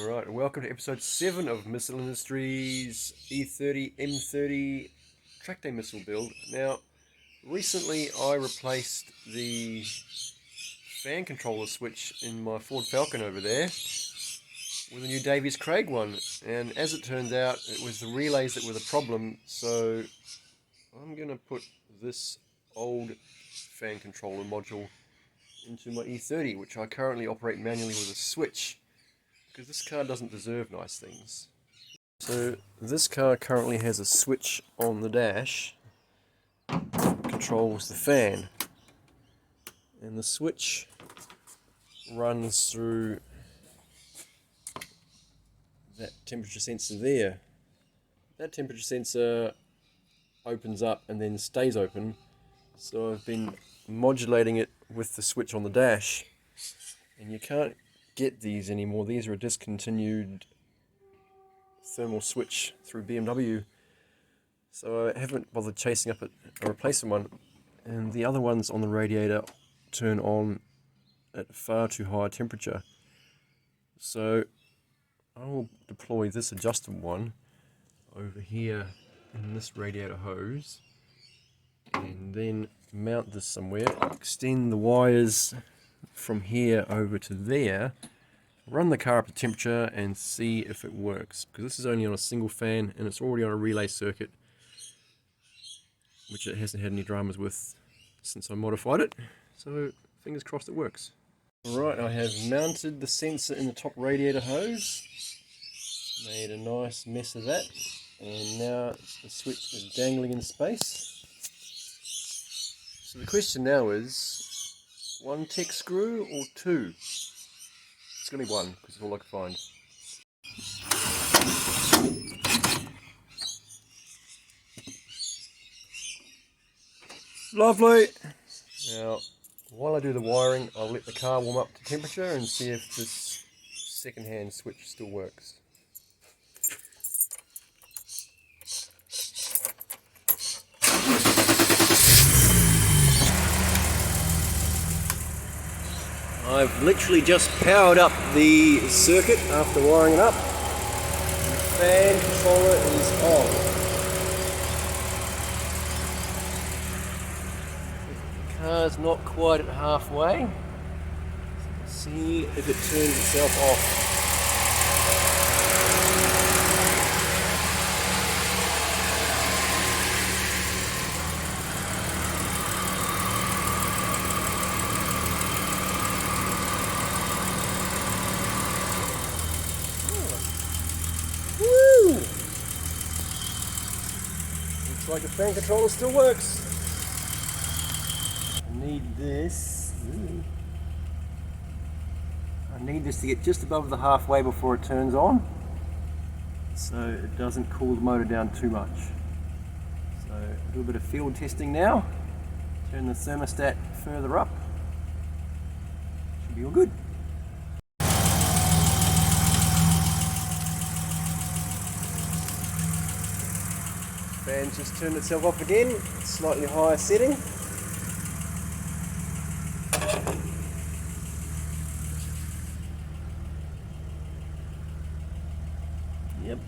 Alright, welcome to episode 7 of Missile Industries e30 m30 track day missile build. Now, recently I replaced the fan controller switch in my Ford Falcon over there with a new Davies Craig one, and as it turns out it was the relays that were the problem, so I'm going to put this old fan controller module into my e30, which I currently operate manually with a switch, because this car doesn't deserve nice things. So this car currently has a switch on the dash that controls the fan, and the switch runs through that temperature sensor there. That temperature sensor opens up and then stays open, so I've been modulating it with the switch on the dash, and you can't get these anymore. These are a discontinued thermal switch through BMW, so I haven't bothered chasing up a replacement one, and the other ones on the radiator turn on at far too high a temperature. So I will deploy this adjustable one over here in this radiator hose, and then mount this somewhere, extend the wires from here over to there, run the car up to temperature and see if it works, because this is only on a single fan and it's already on a relay circuit, which it hasn't had any dramas with since I modified it, so fingers crossed it works. Alright, I have mounted the sensor in the top radiator hose, made a nice mess of that, and now the switch is dangling in space. So the question now is, one tech screw or two? It's going to be one, because it's all I can find. Lovely! Now, while I do the wiring, I'll let the car warm up to temperature and see if this second-hand switch still works. I've literally just powered up the circuit after wiring it up. The fan controller is on. The car's not quite at halfway. Let's see if it turns itself off. Looks like the fan controller still works. I need this. I need this to get just above the halfway before it turns on, so it doesn't cool the motor down too much. So a little bit of field testing now. Turn the thermostat further up. Should be all good. Fan just turned itself off again, slightly higher setting. Yep,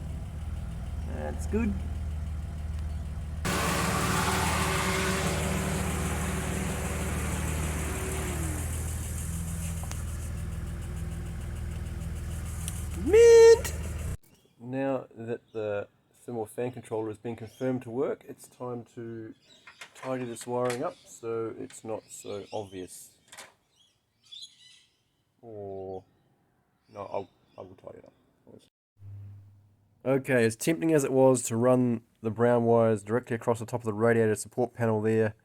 that's good. Mint! Now that the thermal fan controller has been confirmed to work, it's time to tidy this wiring up so it's not so obvious. Or no, I will tidy it up. Okay, as tempting as it was to run the brown wires directly across the top of the radiator support panel there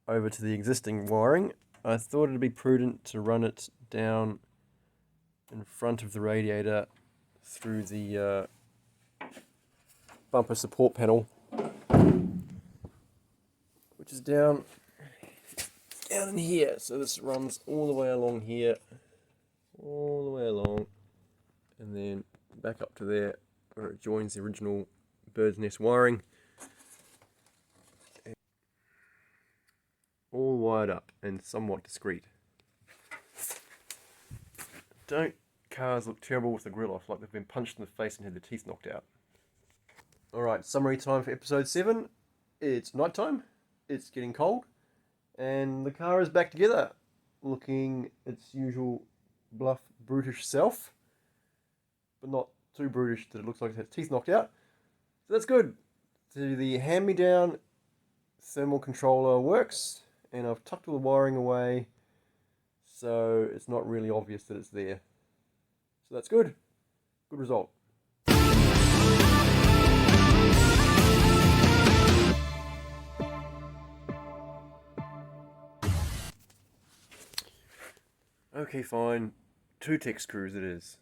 over to the existing wiring, I thought it'd be prudent to run it down in front of the radiator through the bumper support panel, which is down in here. So this runs all the way along here, all the way along, and then back up to there where it joins the original bird's nest wiring, all wired up and somewhat discreet. Don't cars look terrible with the grill off, like they've been punched in the face and had their teeth knocked out. Alright, summary time for episode 7. It's night time, it's getting cold, and the car is back together, looking its usual bluff, brutish self, but not too brutish that it looks like it's had its teeth knocked out. So that's good. So the hand-me-down thermal controller works, and I've tucked all the wiring away, so it's not really obvious that it's there. So that's good. Good result. Okay, fine. 2 tech screws it is.